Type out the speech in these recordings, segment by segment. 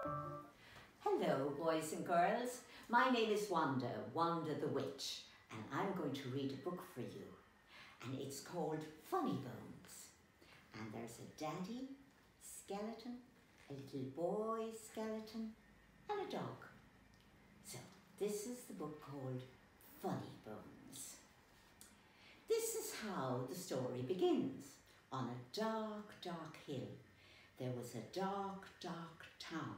Hello boys and girls, my name is Wanda the Witch, and I'm going to read a book for you, and it's called Funny Bones. And there's a daddy skeleton, a little boy skeleton and a dog. So this is the book called Funny Bones. This is how the story begins. On a dark, dark hill there was a dark, dark town.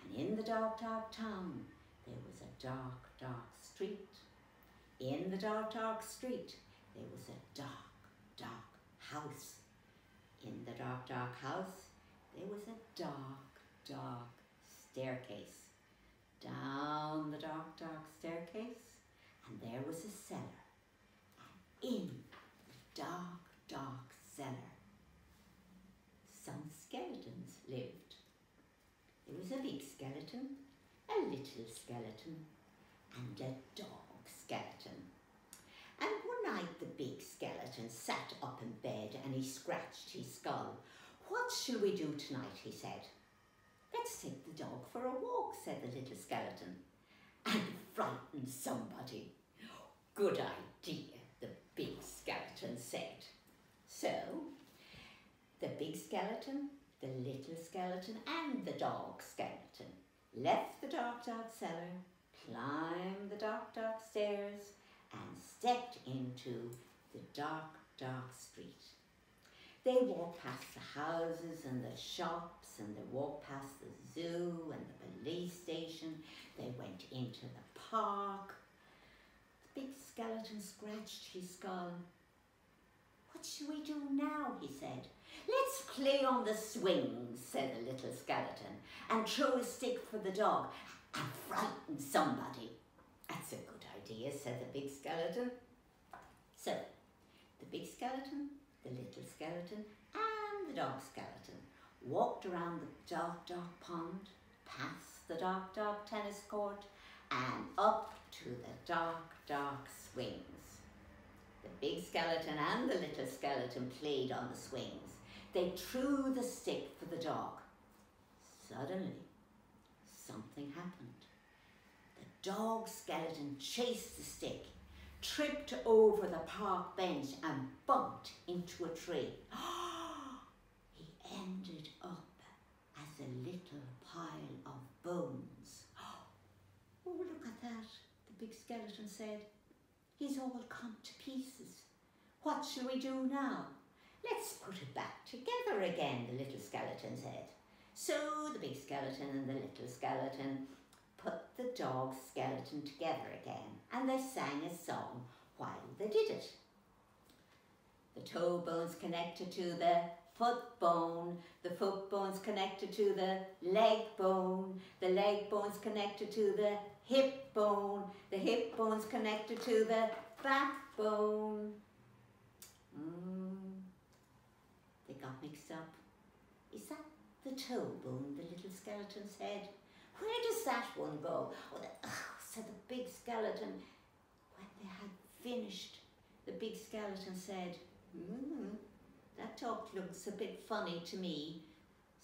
And in the dark, dark town, there was a dark, dark street. In the dark, dark street, there was a dark, dark house. In the dark, dark house, there was a dark, dark staircase. Down the dark, dark staircase, and there was a cellar. And in the dark, dark cellar, some skeletons lived. There was a big skeleton, a little skeleton, and a dog skeleton. And one night the big skeleton sat up in bed and he scratched his skull. "What shall we do tonight?" he said. "Let's take the dog for a walk," said the little skeleton, "and frighten somebody." "Good idea," the big skeleton said. So the big skeleton, the little skeleton and the dog skeleton left the dark, dark cellar, climbed the dark, dark stairs and stepped into the dark, dark street. They walked past the houses and the shops, and they walked past the zoo and the police station. They went into the park. The big skeleton scratched his skull. "What shall we do now?" he said. "Let's play on the swings," said the little skeleton, "and throw a stick for the dog and frighten somebody." "That's a good idea," said the big skeleton. So the big skeleton, the little skeleton and the dog skeleton walked around the dark, dark pond, past the dark, dark tennis court and up to the dark, dark swings. The big skeleton and the little skeleton played on the swings. They threw the stick for the dog. Suddenly, something happened. The dog skeleton chased the stick, tripped over the park bench and bumped into a tree. He ended up as a little pile of bones. "Oh, look at that," the big skeleton said. "He's all come to pieces. What shall we do now?" "Let's put it back together again," the little skeleton said. So the big skeleton and the little skeleton put the dog skeleton together again, and they sang a song while they did it. "The toe bone's connected to the foot bone, the foot bone's connected to the leg bone's connected to the hip bone's connected to the backbone." They got mixed up. "Is that the toe bone?" the little skeleton said. "Where does that one go?" Said the big skeleton. When they had finished, the big skeleton said, "That dog looks a bit funny to me."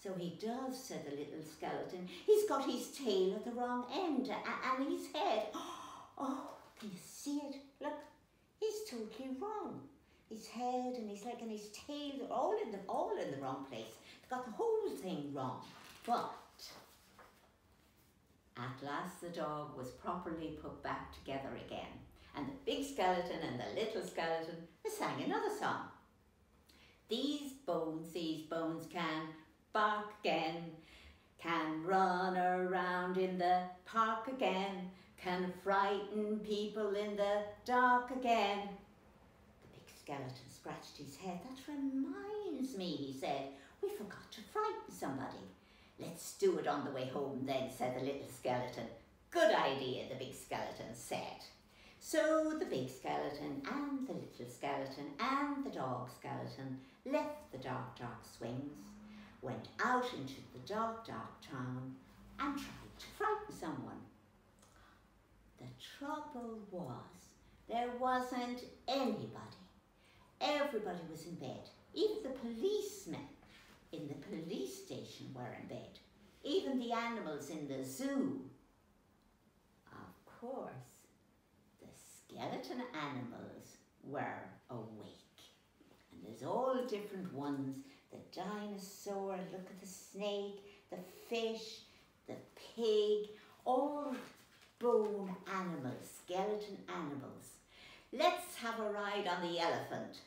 "So he does," said the little skeleton. "He's got his tail at the wrong end and his head. Oh, can you see it? Look, he's totally wrong. His head and his leg and his tail are all in the wrong place. They've got the whole thing wrong." But at last the dog was properly put back together again, and the big skeleton and the little skeleton sang another song. These bones can bark again, can run around in the park again, can frighten people in the dark again." The big skeleton scratched his head. "That reminds me," he said. "We forgot to frighten somebody." "Let's do it on the way home then," said the little skeleton. "Good idea," the big skeleton said. So the big skeleton and the little skeleton and the dog skeleton left the dark, dark swings, went out into the dark, dark town and tried to frighten someone. The trouble was there wasn't anybody. Everybody was in bed. Even the policemen in the police station were in bed. even the animals in the zoo. Of course, the skeleton animals were awake. And there's all different ones. The dinosaur, look at the snake, the fish, the pig, all bone animals, skeleton animals. Let's have a ride on the elephant.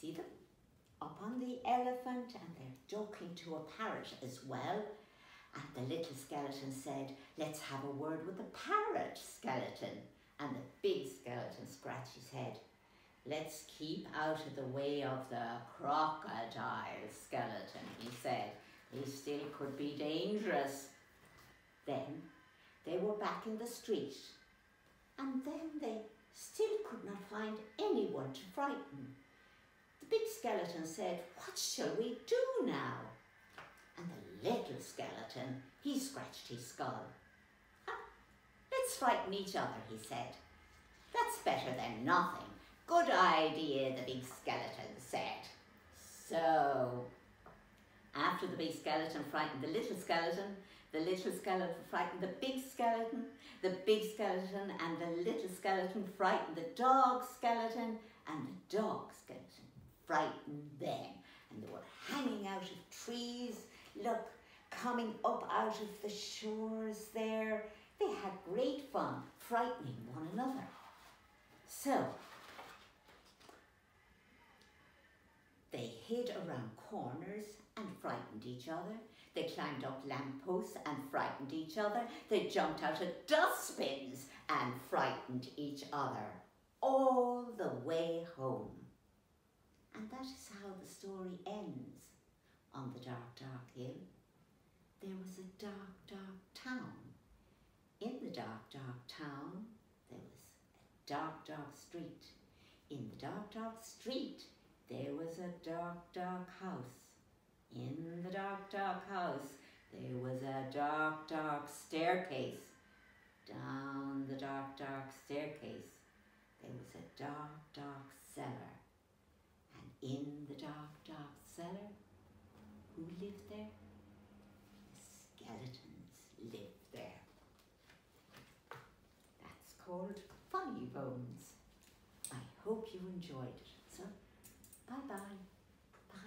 See them? Up on the elephant, and they're talking to a parrot as well. And the little skeleton said, let's have a word with the parrot skeleton. And the big skeleton scratched his head. Let's keep out of the way of the crocodile skeleton, he said. He still could be dangerous. Then they were back in the street, and then they still could not find anyone to frighten. The big skeleton said, what shall we do now? And the little skeleton, he scratched his skull. Let's frighten each other, he said. That's better than nothing. Good idea, the big skeleton said. So, after the big skeleton frightened the little skeleton frightened the big skeleton and the little skeleton frightened the dog skeleton, and the dog skeleton frightened them. And they were hanging out of trees, look, coming up out of the shores there. They had great fun frightening one another. So, they hid around corners and frightened each other. They climbed up lampposts and frightened each other. They jumped out of dustbins and frightened each other all the way home. And that is how the story ends on the dark, dark hill. There was a dark, dark town. In the dark, dark town, there was a dark, dark street. In the dark, dark street, there was a dark, dark house. In the dark, dark house, there was a dark, dark staircase. Down the dark, dark staircase, there was a dark, dark cellar. And in the dark, dark cellar, who lived there? The skeletons lived there. That's called Funny Bones. I hope you enjoyed it. So, bye-bye. Bye.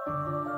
Bye.